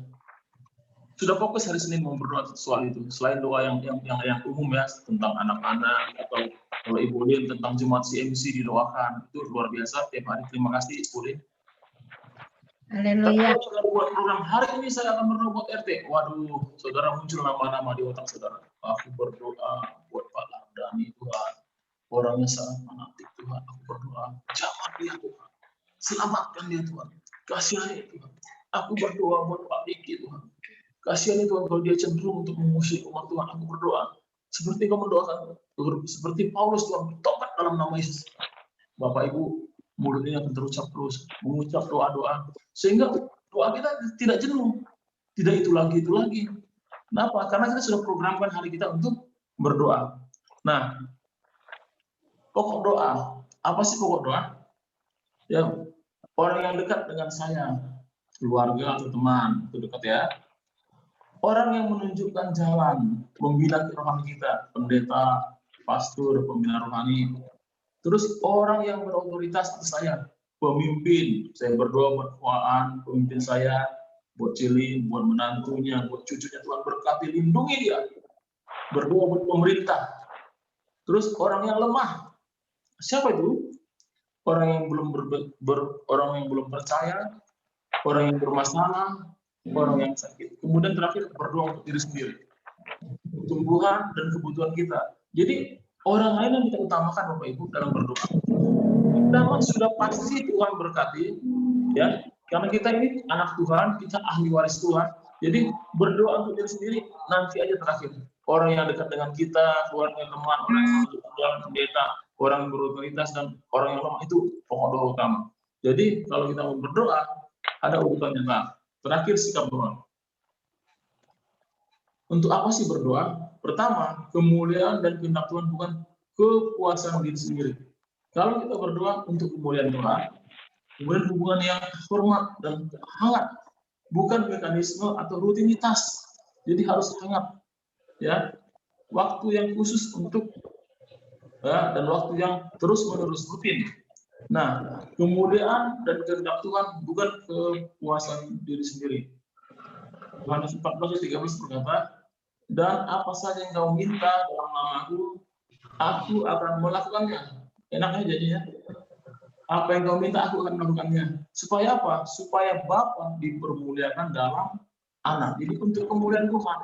sudah fokus hari Senin mau berdoa soal itu. Selain doa yang umum ya tentang anak-anak atau kalau Ibu Lin tentang jemaat CMC didoakan, itu luar biasa tiap hari. Terima kasih Ibu Lin. Haleluya. Saudara buat program hari ini saya akan berdoa buat RT. Waduh, saudara muncul nama-nama di otak saudara. Aku berdoa buat Pak Lardani Tuhan. Orangnya sangat fanatik Tuhan. Aku berdoa, jangan dia Tuhan. Selamatkan dia Tuhan. Kasihani Tuhan. Aku berdoa buat Pak Diki Tuhan. Kasihani Tuhan kalau dia cenderung untuk mengusir umat Tuhan. Aku berdoa seperti kau mendoakan, seperti Paulus Tuhan bertobat dalam nama Yesus. Bapak Ibu, mulutnya akan terucap terus, mengucap doa-doa, sehingga doa kita tidak jenuh, tidak itu lagi. Kenapa? Karena kita sudah programkan hari kita untuk berdoa. Nah, pokok doa, apa sih pokok doa? Ya, orang yang dekat dengan saya, keluarga atau teman, itu dekat ya. Orang yang menunjukkan jalan, membina rohani kita, pendeta, pastor, pembina rohani. Terus orang yang berotoritas atas saya, pemimpin. Saya berdoa buat Waan, pemimpin saya, buat Cili, buat menantunya, buat cucunya, Tuhan berkati, lindungi dia. Berdoa buat pemerintah. Terus orang yang lemah. Siapa itu? Orang yang belum percaya, orang yang bermasalah, orang yang sakit. Kemudian terakhir berdoa untuk diri sendiri. Pertumbuhan dan kebutuhan kita. Jadi orang lain yang kita utamakan Bapak Ibu dalam berdoa. Kita sudah pasti Tuhan berkati, ya. Karena kita ini anak Tuhan, kita ahli waris Tuhan. Jadi berdoa untuk diri sendiri nanti aja terakhir. Orang yang dekat dengan kita, keluarga, teman, orang pendeta, orang yang berotoritas dan orang yang lemah itu pokok doa utama. Jadi kalau kita mau berdoa ada urutannya. Nah, terakhir sikap doa. Untuk apa sih berdoa? Pertama, kemuliaan dan kehendak Tuhan, bukan kepuasan diri sendiri. Kalau kita berdoa untuk kemuliaan Tuhan, kemudian hubungan yang hormat dan hangat, bukan mekanisme atau rutinitas. Jadi harus hangat, ya. Waktu yang khusus untuk dan waktu yang terus-menerus rutin. Nah, kemuliaan dan kehendak Tuhan bukan kepuasan diri sendiri. Yohanes 14:13 berkata, dan apa saja yang kau minta dalam nama-Aku, Aku akan melakukannya. Enaknya jadinya. Apa yang kau minta, Aku akan melakukannya. Supaya apa? Supaya Bapa dipermuliakan dalam anak. Jadi untuk kemuliaan Tuhan,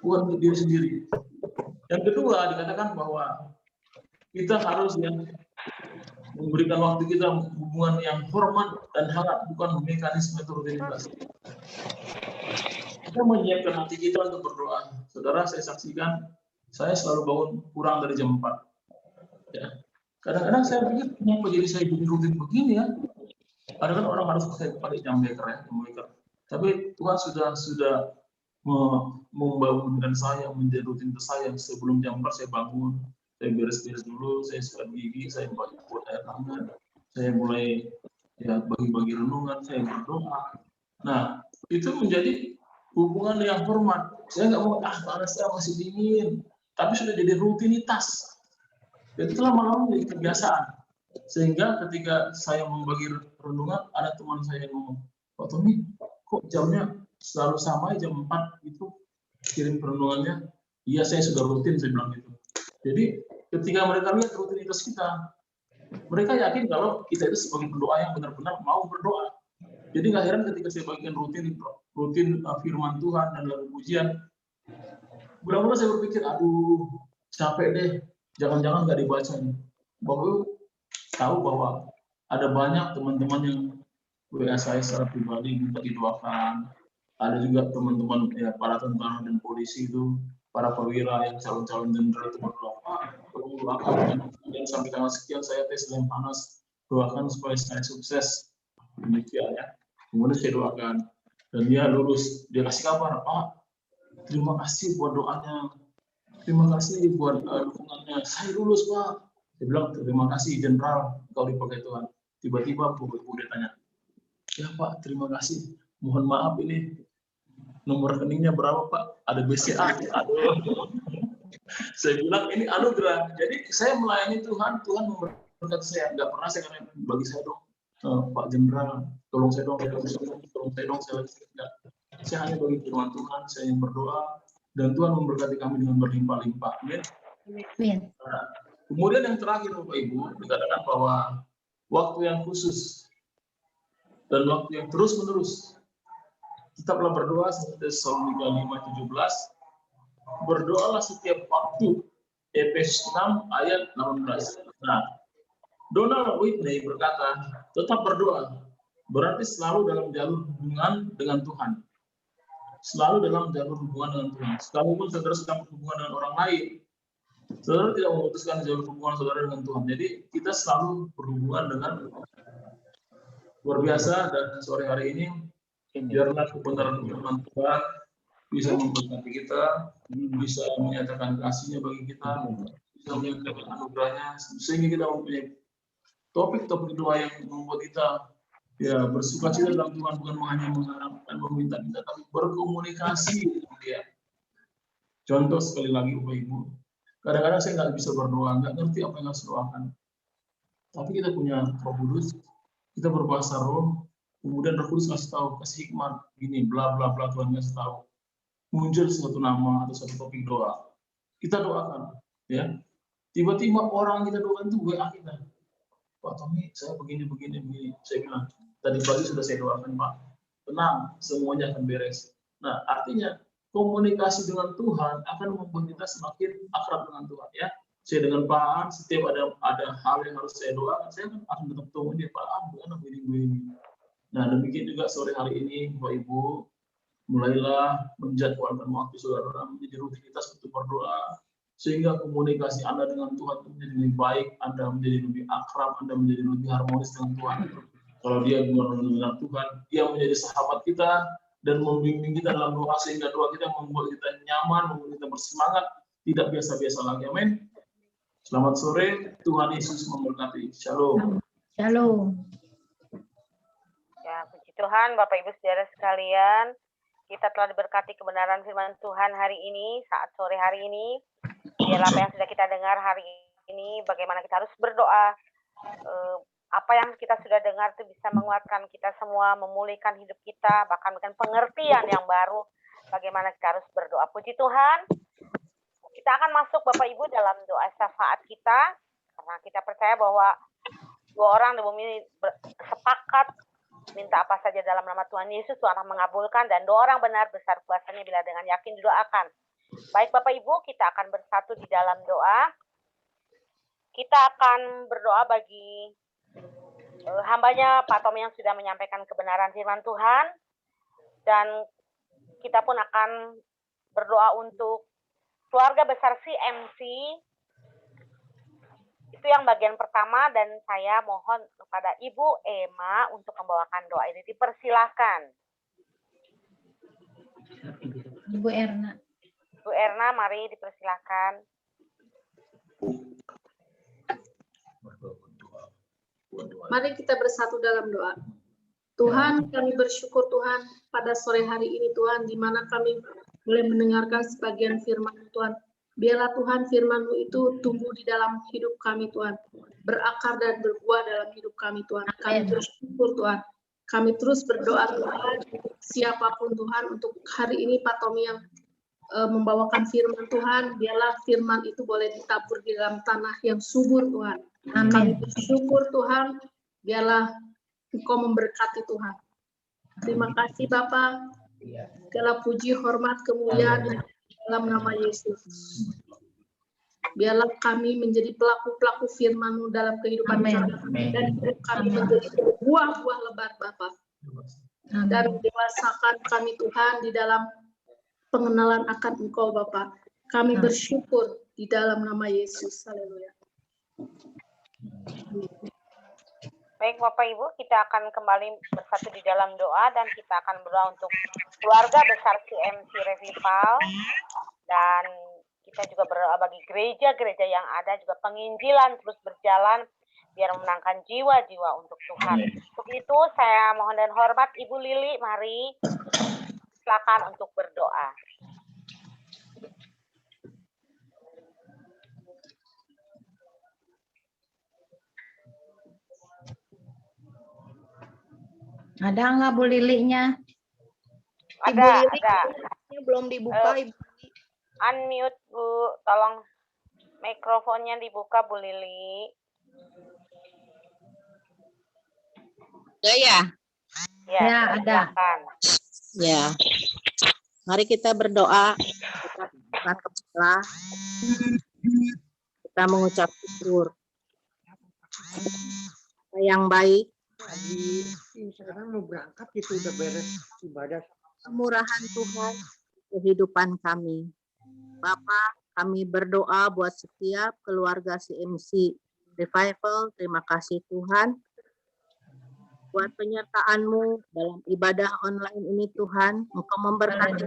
bukan untuk diri sendiri. Yang kedua dikatakan bahwa kita harus memberikan waktu kita hubungan yang hormat dan hangat, bukan mekanisme atau rutinitas. Kita menyiapkan hati kita untuk berdoa. Saudara, saya saksikan, saya selalu bangun kurang dari jam 4. Ya. Kadang-kadang saya pikir, kenapa jadi saya bikin rutin begini ya? Kadang kan orang harus pakai jam beker ya, jam beker. Tapi Tuhan sudah membangunkan saya menjadi rutinitas saya. Sebelum jam 4 saya bangun, saya beres-beres dulu, saya sikat gigi, saya buat air hangat, saya mulai ya bagi-bagi renungan, saya berdoa. Nah, itu menjadi hubungan yang hormat. Saya nggak mau, panas saya masih dingin. Tapi sudah jadi rutinitas. Jadi lama-lama menjadi kebiasaan. Sehingga ketika saya membagi renungan, ada teman saya yang ngomong, Pak Tony, kok jamnya selalu sama, jam 4 itu kirim renungannya? Iya, saya sudah rutin, saya bilang gitu. Jadi ketika mereka lihat rutinitas kita, mereka yakin kalau kita itu sebagai pendoa yang benar-benar mau berdoa. Jadi nggak heran ketika saya bagikan rutin firman Tuhan dan lagu pujian, mula-mula saya berpikir, aduh capek deh, jangan-jangan nggak dibaca nih. Bapak tahu bahwa ada banyak teman-teman yang WA saya secara pribadi minta didoakan. Ada juga teman-teman ya, para tentara dan polisi itu, para perwira yang calon-calon jenderal itu berdoa, tolong doakan dan sampai tanggal sekian saya tes yang panas, doakan supaya saya sukses. Demikian ya. Kemudian saya doakan dan dia lulus. Dia kasih kabar, Pak, terima kasih buat doanya, terima kasih buat dukungannya. Saya lulus, Pak. Dia bilang, terima kasih jenderal, kau dipakai Tuhan. Tiba-tiba Bu dia tanya, ya Pak, terima kasih. Mohon maaf ini nomor rekeningnya berapa Pak? Ada BCA. Aduh. Saya bilang ini anugerah. Jadi saya melayani Tuhan, Tuhan memberkati saya. Nggak pernah saya katakan bagi saya dong, Pak Jenderal, tolong saya dong, saya enggak. Saya hanya bagi firman Tuhan, saya yang berdoa, dan Tuhan memberkati kami dengan berlimpah-limpah. Amin. Nah, kemudian yang terakhir Bapak Ibu, dikatakan bahwa waktu yang khusus dan waktu yang terus-menerus. Kita telah berdoa seperti Tesalonika 5:17, berdoalah setiap waktu. Efesus 6 ayat 16. Nah, Donald Whitney berkata, tetap berdoa, berarti selalu dalam jalur hubungan dengan Tuhan. Selalu dalam jalur hubungan dengan Tuhan. Sekalipun saudara sedang berhubungan dengan orang lain, saudara tidak memutuskan jalur hubungan saudara dengan Tuhan. Jadi kita selalu berhubungan dengan luar biasa, dan sore hari ini biarlah kebenaran firman Tuhan bisa memberkati kita, bisa menyatakan kasih-Nya bagi kita, bisa menyatakan anugerah-Nya, sehingga kita mempunyai topik-topik doa yang membuat kita ya bersukacita dalam Tuhan, bukan hanya mengharapkan meminta-minta, tapi berkomunikasi dengan Dia. Contoh sekali lagi Bapak Ibu, kadang-kadang saya nggak bisa berdoa, nggak ngerti apa yang harus doakan. Tapi kita punya Roh Kudus, kita berbahasa roh, kemudian Roh Kudus ngasih tahu, kasih hikmat, gini, bla bla bla, Tuhan ngasih tahu. Muncul suatu nama atau suatu topik doa, kita doakan, ya. Tiba-tiba orang kita doakan itu WA kita, Pak Tommy, saya begini. Saya bilang, tadi pagi sudah saya doakan Pak, tenang, semuanya akan beres. Nah, artinya komunikasi dengan Tuhan akan membuat kita semakin akrab dengan Tuhan, ya. Saya dengan Pak An, setiap ada hal yang harus saya doakan, saya akan tetap tunggu dia, Pak An, bukan begini. Nah, demikian juga sore hari ini, Bapak Ibu, mulailah menjadwalkan waktu saudara menjadi rutinitas untuk berdoa, sehingga komunikasi Anda dengan Tuhan menjadi lebih baik, Anda menjadi lebih akrab, Anda menjadi lebih harmonis dengan Tuhan. Kalau dia benar-benar Tuhan, dia menjadi sahabat kita dan membimbing kita dalam doa, sehingga doa kita membuat kita nyaman, membuat kita bersemangat, tidak biasa-biasa lagi. Amin. Selamat sore, Tuhan Yesus memberkati. Shalom. Shalom. Ya, puji Tuhan, Bapak Ibu saudara sekalian, kita telah diberkati kebenaran firman Tuhan hari ini, saat sore hari ini. Biarlah apa yang sudah kita dengar hari ini, bagaimana kita harus berdoa, apa yang kita sudah dengar itu bisa menguatkan kita semua, memulihkan hidup kita, bahkan dengan pengertian yang baru, bagaimana kita harus berdoa. Puji Tuhan, kita akan masuk Bapak Ibu dalam doa syafaat kita, karena kita percaya bahwa dua orang di bumi ini sepakat minta apa saja dalam nama Tuhan Yesus, Tuhan akan mengabulkan, dan dua orang benar besar kuasanya bila dengan yakin didoakan. Baik Bapak Ibu, kita akan bersatu di dalam doa. Kita akan berdoa bagi hambanya Pak Tommy yang sudah menyampaikan kebenaran firman Tuhan, dan kita pun akan berdoa untuk keluarga besar CMC. Itu yang bagian pertama, dan saya mohon kepada Ibu Emma untuk membawakan doa ini. Dipersilahkan. Ibu Erna. Bu Erna, mari dipersilahkan. Mari kita bersatu dalam doa. Tuhan, kami bersyukur Tuhan pada sore hari ini Tuhan, di mana kami boleh mendengarkan sebagian firman Tuhan. Biarlah Tuhan firman-Mu itu tumbuh di dalam hidup kami Tuhan, berakar dan berbuah dalam hidup kami Tuhan. Kami bersyukur Tuhan. Kami terus berdoa Tuhan, siapapun Tuhan, untuk hari ini Pak Tommy yang membawakan firman Tuhan, biarlah firman itu boleh ditabur di dalam tanah yang subur Tuhan. Amin. Kami bersyukur Tuhan, biarlah Engkau memberkati Tuhan. Terima kasih Bapa. Segala puji, hormat, kemuliaan dalam nama Yesus. Biarlah kami menjadi pelaku-pelaku firman-Mu dalam kehidupan kami, dan hidup kami menjadi buah-buah lebat Bapa. Dan dewasakan kami Tuhan di dalam pengenalan akan Engkau Bapa. Kami bersyukur di dalam nama Yesus. Haleluya. Baik Bapak Ibu, kita akan kembali bersatu di dalam doa, dan kita akan berdoa untuk keluarga besar CMC Revival, dan kita juga berdoa bagi gereja-gereja yang ada, juga penginjilan terus berjalan biar memenangkan jiwa-jiwa untuk Tuhan. Untuk itu saya mohon dan hormat Ibu Lili, mari silakan untuk berdoa. Ada nggak Bu Lilinya? Ibu Ada, Lili, ada. ini belum dibuka, Eh, Ibu Lili. Unmute, Bu. Tolong mikrofonnya dibuka, Bu Lili. Ya, Ya, ada. Silakan. ya. Mari kita berdoa. Kita angkat kepala. Kita mengucap syukur. Yang baik, Sekarang mau berangkat itu udah beres ibadah. kemurahan Tuhan kehidupan kami. Bapak, kami berdoa buat setiap keluarga CMC Revival. Terima kasih Tuhan buat penyertaan-Mu dalam ibadah online ini Tuhan. Engkau memberkati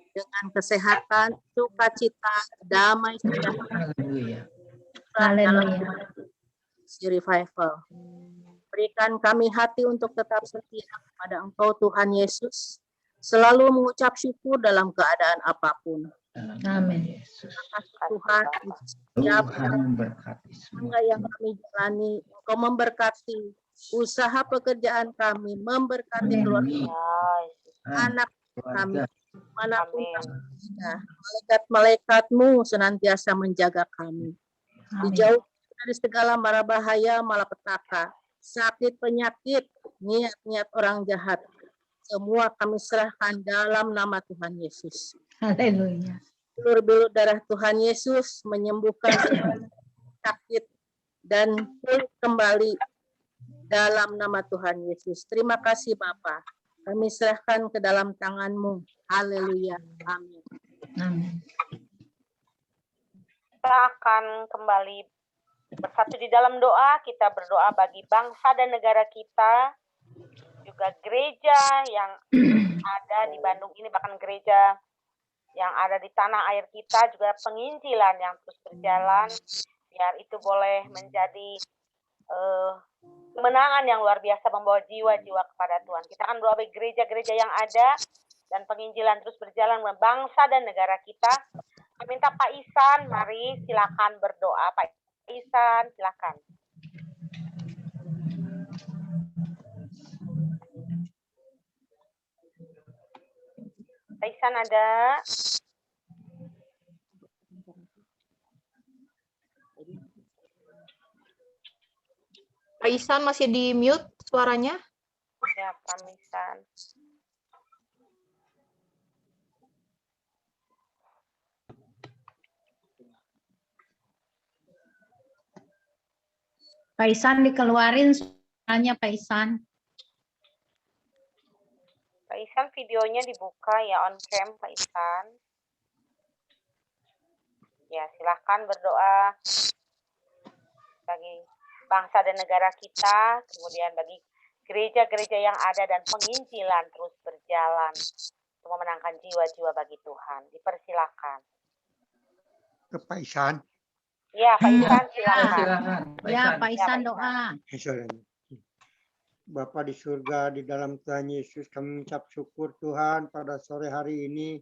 dengan kesehatan, sukacita, damai sejahtera dalam Haleluya. si Revival. Berikan kami hati untuk tetap setia kepada Engkau Tuhan Yesus, selalu mengucap syukur dalam keadaan apapun. Amin. Terima kasih Tuhan, setiap tangga yang kami jalani, Engkau memberkati usaha pekerjaan kami, memberkati keluarga Ya, anak kami, manapun Amin. kami berada. Malaikat-malaikatmu senantiasa menjaga kami. Dijauh dari segala mara bahaya, malapetaka, sakit, penyakit, niat-niat orang jahat. Semua kami serahkan dalam nama Tuhan Yesus. Haleluya. Bilur-bilur darah Tuhan Yesus menyembuhkan segala sakit dan pulih kembali dalam nama Tuhan Yesus. Terima kasih Bapa. Kami serahkan ke dalam tangan-Mu. Haleluya. Amin. Amin. Kita akan kembali bersatu di dalam doa. Kita berdoa bagi bangsa dan negara kita, juga gereja yang ada di Bandung ini, bahkan gereja yang ada di tanah air kita, juga penginjilan yang terus berjalan, biar itu boleh menjadi kemenangan yang luar biasa, membawa jiwa-jiwa kepada Tuhan. Kita akan berdoa bagi gereja-gereja yang ada dan penginjilan terus berjalan dengan bangsa dan negara kita. Saya minta Pak Isan, mari silakan berdoa. Pak Isan, silakan. Pak Isan ada? Pak Isan masih di mute suaranya. Ya, Pak Isan. Pak Isan dikeluarin suaranya Pak Isan. Pak Isan videonya dibuka ya, on cam Pak Isan. Ya, silahkan berdoa bagi bangsa dan negara kita, kemudian bagi gereja-gereja yang ada dan penginjilan terus berjalan untuk memenangkan jiwa-jiwa bagi Tuhan. Dipersilakan. Ke Pak Isan. Ya, Pak Isan silakan. Ya, Pak Isan doa. Bapa di surga, di dalam Tuhan Yesus, kami mengucap syukur Tuhan pada sore hari ini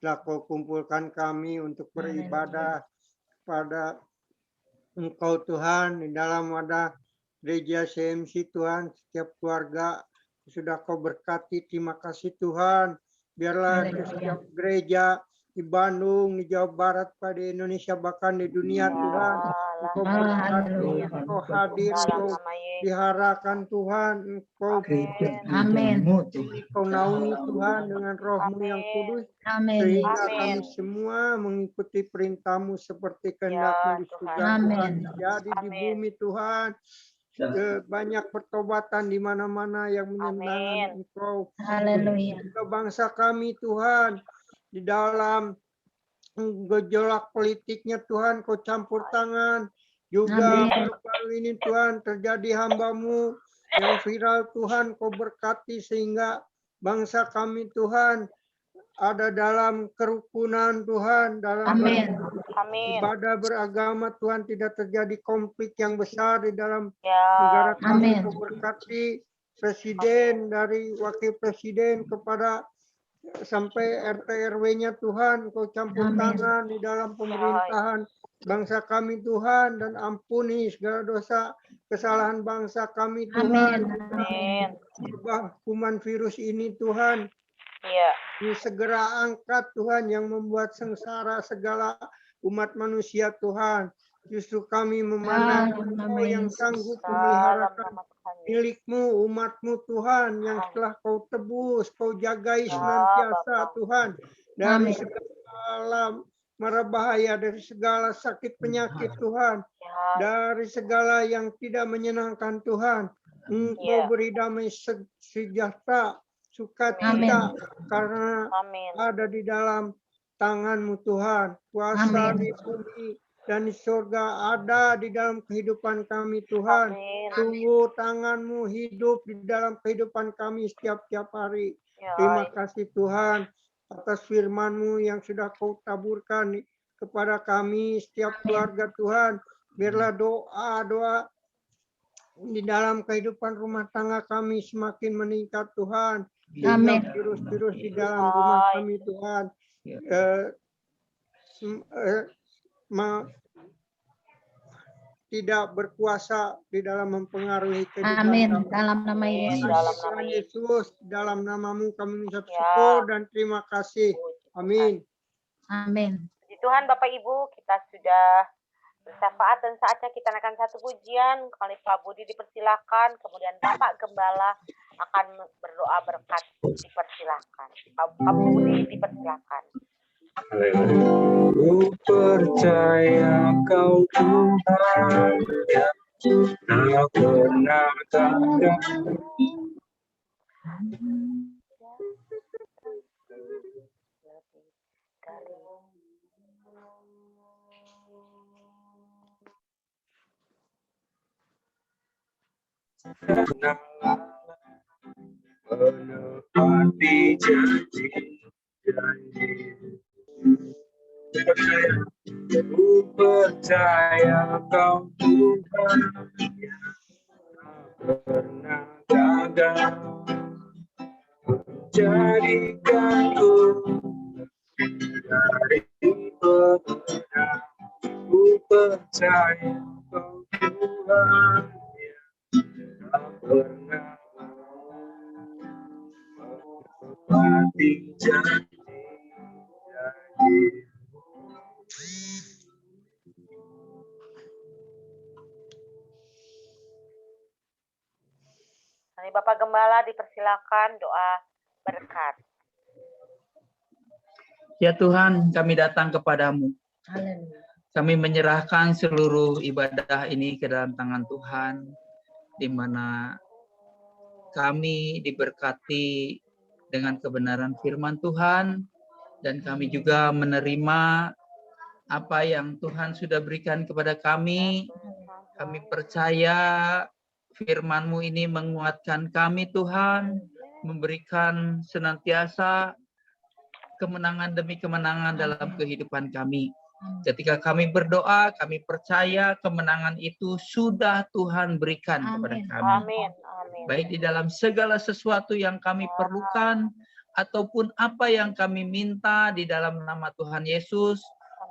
telah Kau kumpulkan kami untuk beribadah pada Engkau Tuhan, di dalam wadah gereja CMC Tuhan, setiap keluarga sudah Kau berkati. Terima kasih Tuhan. Biarlah setiap gereja di Bandung, di Jawa Barat, pada Indonesia, bahkan di dunia Tuhan, Engkau berkati, Engkau hadir, Engkau diharakan Tuhan, Engkau Amin. Engkau naungi Tuhan dengan Roh-Mu yang kudus, Amin. sehingga Amin. kami semua mengikuti perintah-Mu seperti kehendak-Mu di surga Amin. Tuhan. Jadi di Amin. bumi Tuhan, banyak pertobatan di mana-mana yang menyenangkan Amin. Engkau. Haleluya. Juga bangsa kami Tuhan, di dalam gejolak politiknya Tuhan, Kau campur tangan. Juga baru-baru ini Tuhan terjadi hamba-Mu yang viral Tuhan, Kau berkati sehingga bangsa kami Tuhan ada dalam kerukunan Tuhan, dalam Amin. Amin. ibadah beragama Tuhan, tidak terjadi konflik yang besar di dalam Ya, negara kami. Amin. Kau berkati presiden, dari wakil presiden kepada sampai RT RW-nya Tuhan, Kau campur Amin. tangan di dalam pemerintahan bangsa kami Tuhan, dan ampuni segala dosa kesalahan bangsa kami Tuhan. Amin. Amin. Ubah kuman virus ini Tuhan, Iya. Segera angkat Tuhan yang membuat sengsara segala umat manusia Tuhan. Justru kami memandang Engkau yang sanggup memeliharakan milikmu, umatmu Tuhan, yang telah Kau tebus, Kau jagai senantiasa Tuhan, dari segala mara bahaya, dari segala sakit penyakit Tuhan, dari segala yang tidak menyenangkan Tuhan. Engkau beri damai sejahtera, sukacita, karena ada di dalam tangan-Mu Tuhan. Kuasa di bumi dan di surga ada di dalam kehidupan kami Tuhan. Tunggu tangan-Mu hidup di dalam kehidupan kami setiap hari. Terima kasih Tuhan atas firman-Mu yang sudah Kau taburkan kepada kami setiap keluarga Tuhan. Biarlah doa-doa di dalam kehidupan rumah tangga kami semakin meningkat Tuhan. Sehingga virus-virus di dalam rumah kami Tuhan tidak berkuasa di dalam mempengaruhi kehidupan kami. Dalam nama Yesus. Yesus, dalam nama-Mu kami mengucap syukur dan terima kasih. Amin. Amin. Puji Tuhan Bapak Ibu, kita sudah bersyafaat dan saatnya kita naikkan satu pujian. Kali Pak Budi dipersilakan, kemudian Bapak Gembala akan berdoa berkat. Dipersilakan. Pak Budi dipersilakan. Ku percaya Kau Tuhan yang tak pernah gagal. Menepati janji-janji. Ku percaya Kau Tuhan yang tak pernah gagal. Jadikanku dari pemenang. Ku percaya Kau Tuhan yang tak pernah menepati janji-janji. Nanti Bapak Gembala dipersilakan doa berkat. Ya Tuhan, kami datang kepadamu. Kami menyerahkan seluruh ibadah ini ke dalam tangan Tuhan, di mana kami diberkati dengan kebenaran firman Tuhan, dan kami juga menerima apa yang Tuhan sudah berikan kepada kami. Kami percaya firman-Mu ini menguatkan kami Tuhan, memberikan senantiasa kemenangan demi kemenangan dalam kehidupan kami. Ketika kami berdoa, kami percaya kemenangan itu sudah Tuhan berikan kepada kami. Baik di dalam segala sesuatu yang kami perlukan, ataupun apa yang kami minta di dalam nama Tuhan Yesus,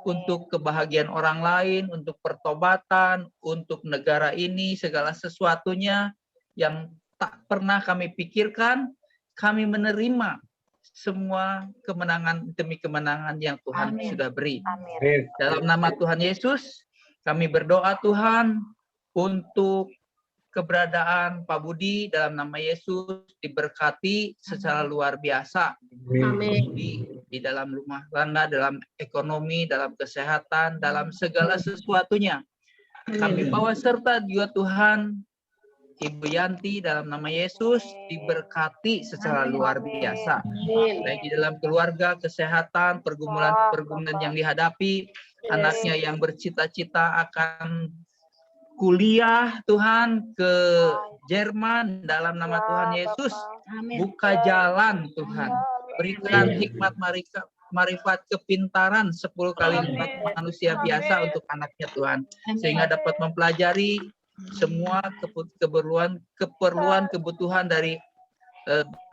untuk kebahagiaan orang lain, untuk pertobatan, untuk negara ini, segala sesuatunya yang tak pernah kami pikirkan, kami menerima semua kemenangan demi kemenangan yang Tuhan sudah beri. Dalam nama Tuhan Yesus, kami berdoa Tuhan untuk keberadaan Pak Budi, dalam nama Yesus diberkati secara luar biasa. Di dalam rumah tangga, dalam ekonomi, dalam kesehatan, dalam segala sesuatunya. Kami bawa serta juga Tuhan Ibu Yanti, dalam nama Yesus diberkati secara luar biasa. Baik di dalam keluarga, kesehatan, pergumulan-pergumulan yang dihadapi, anaknya yang bercita-cita akan kuliah Tuhan ke Jerman, dalam nama Tuhan Yesus buka jalan Tuhan, berikan hikmat marifat kepintaran 10 kali lipat manusia biasa untuk anaknya Tuhan, sehingga dapat mempelajari semua keperluan kebutuhan dari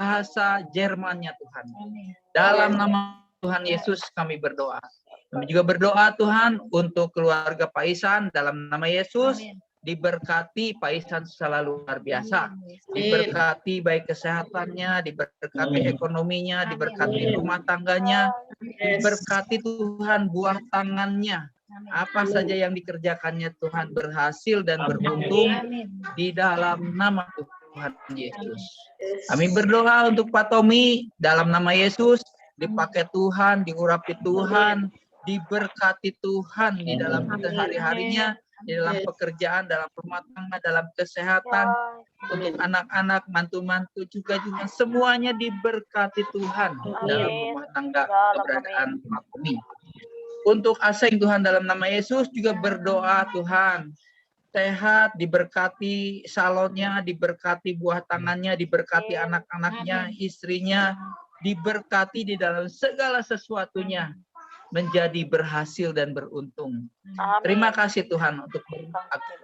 bahasa Jermannya Tuhan. Dalam nama Tuhan Yesus kami berdoa. Kami juga berdoa Tuhan untuk keluarga Pak Isan, dalam nama Yesus diberkati Pak Ihsan selalu luar biasa, diberkati baik kesehatannya, diberkati ekonominya, diberkati rumah tangganya, diberkati Tuhan buah tangannya, apa saja yang dikerjakannya Tuhan berhasil dan beruntung di dalam nama Tuhan Yesus. Kami berdoa untuk Pak Tommy dalam nama Yesus, dipakai Tuhan, diurapi Tuhan, diberkati Tuhan di dalam sehari-harinya, di dalam pekerjaan, dalam rumah tangga, dalam kesehatan, untuk anak-anak, mantu-mantu juga semuanya diberkati Tuhan dalam rumah tangga keberadaan Pak Tommy. Untuk Aseng Tuhan dalam nama Yesus juga berdoa Tuhan sehat, diberkati salonnya, diberkati buah tangannya, diberkati anak-anaknya, istrinya, diberkati di dalam segala sesuatunya menjadi berhasil dan beruntung. Amin. Terima kasih Tuhan untuk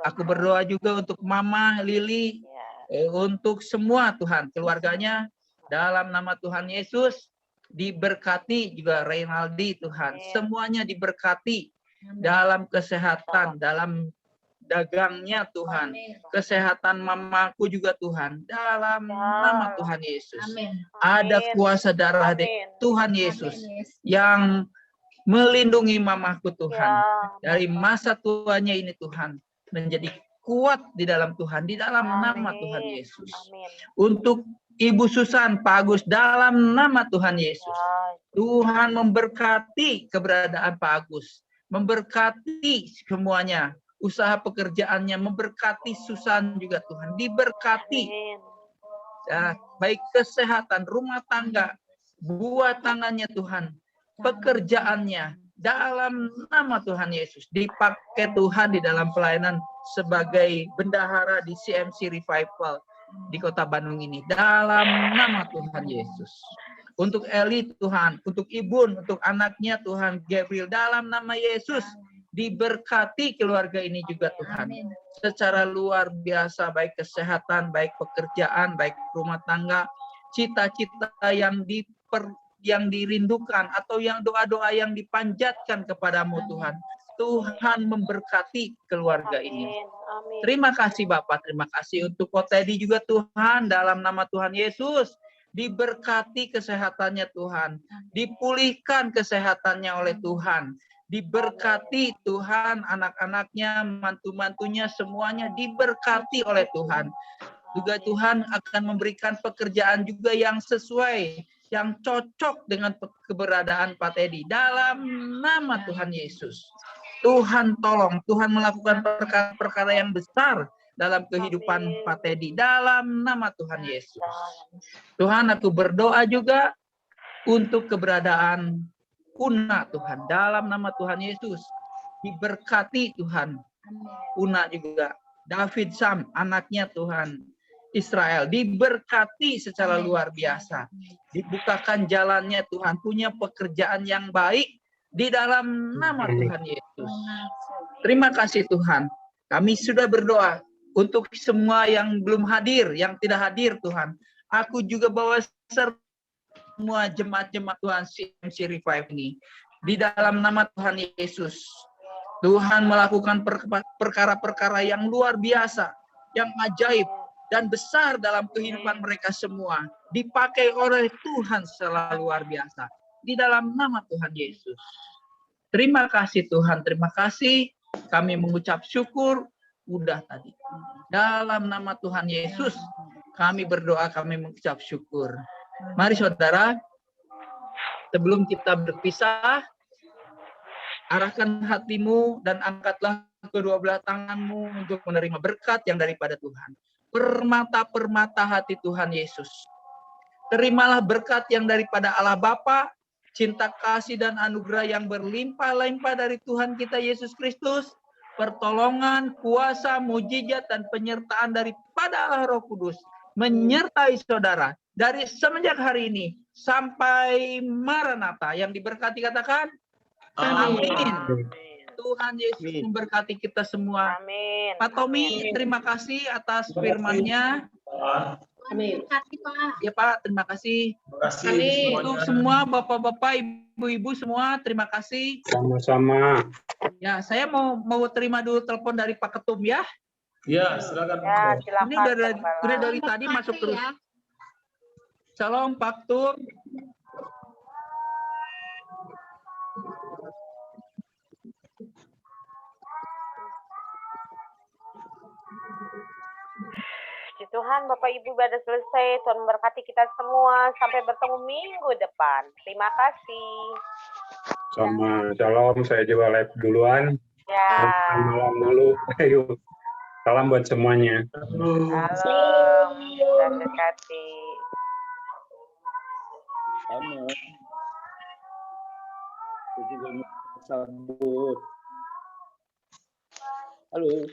aku berdoa juga untuk Mama Lili, untuk semua Tuhan keluarganya dalam nama Tuhan Yesus diberkati, juga Reynaldi Tuhan, semuanya diberkati dalam kesehatan, dalam dagangnya Tuhan, kesehatan mamaku juga Tuhan, dalam nama Tuhan Yesus. Ada kuasa darah Tuhan Yesus yang melindungi mamaku Tuhan dari masa tuanya ini Tuhan, menjadi kuat di dalam Tuhan, di dalam nama Tuhan Yesus. Untuk Ibu Susan, Pak Agus, dalam nama Tuhan Yesus, Tuhan memberkati keberadaan Pak Agus, memberkati semuanya, usaha pekerjaannya, memberkati Susan juga Tuhan, diberkati ya, baik kesehatan, rumah tangga, buah tangannya Tuhan, pekerjaannya, dalam nama Tuhan Yesus, dipakai Tuhan di dalam pelayanan sebagai bendahara di CMC Revival di Kota Bandung ini, dalam nama Tuhan Yesus. Untuk Eli Tuhan, untuk Ibun, untuk anaknya Tuhan Gabriel, dalam nama Yesus, diberkati keluarga ini juga Tuhan. Secara luar biasa, baik kesehatan, baik pekerjaan, baik rumah tangga, cita-cita yang dirindukan atau yang doa-doa yang dipanjatkan kepadamu Tuhan. Tuhan memberkati keluarga ini. Terima kasih Bapak, terima kasih untuk Kotedi juga Tuhan, dalam nama Tuhan Yesus. Diberkati kesehatannya Tuhan, dipulihkan kesehatannya oleh Tuhan, diberkati Tuhan, anak-anaknya, mantu-mantunya, semuanya diberkati oleh Tuhan. Juga Tuhan akan memberikan pekerjaan juga yang sesuai, yang cocok dengan keberadaan Pak Teddy, dalam nama Tuhan Yesus. Tuhan tolong, Tuhan melakukan perkara-perkara yang besar dalam kehidupan Pak Teddy, dalam nama Tuhan Yesus. Tuhan, aku berdoa juga untuk keberadaan Una Tuhan, dalam nama Tuhan Yesus. Diberkati Tuhan. Una juga, David Sam, anaknya Tuhan, Israel, diberkati secara luar biasa. Dibukakan jalannya Tuhan, punya pekerjaan yang baik di dalam nama Tuhan Yesus. Terima kasih Tuhan. Kami sudah berdoa untuk semua yang belum hadir, yang tidak hadir Tuhan. Aku juga bawa semua jemaat-jemaat Tuhan CMC Revive ini. Di dalam nama Tuhan Yesus. Tuhan melakukan perkara-perkara yang luar biasa, yang ajaib dan besar dalam kehidupan mereka semua. Dipakai oleh Tuhan secara luar biasa. Di dalam nama Tuhan Yesus. Terima kasih Tuhan, terima kasih. Kami mengucap syukur. Udah tadi. Dalam nama Tuhan Yesus, kami berdoa, kami mengucap syukur. Mari saudara, sebelum kita berpisah, arahkan hatimu dan angkatlah kedua belah tanganmu untuk menerima berkat yang daripada Tuhan. Permata-permata hati Tuhan Yesus. Terimalah berkat yang daripada Allah Bapa, cinta kasih dan anugerah yang berlimpah-limpah dari Tuhan kita Yesus Kristus, pertolongan, kuasa, mujizat, dan penyertaan daripada Allah Roh Kudus menyertai saudara dari semenjak hari ini sampai Maranatha. Yang diberkati katakan amin. Tuhan Yesus memberkati kita semua. Amin. Pak Tommy, terima kasih atas firman-Nya. Amin. Terima kasih Pak. Ya Pak, terima kasih. Terima kasih Untuk semua bapak-bapak, ibu-ibu semua, terima kasih. Sama-sama. Ya, saya mau terima dulu telepon dari Pak Ketum ya. Ya, silakan. Ya, silakan. Ini udah dari tadi masuk terus. Ya. Shalom Pak Tur. Puji Tuhan, Bapak Ibu ibadah selesai. Tuhan memberkati kita semua. Sampai bertemu minggu depan. Terima kasih. Sama shalom, saya juga live duluan. Ya. Malam dulu. Ayo. Salam buat semuanya. Halo. Dan berkati. Sama. Saya juga sambut. Halo.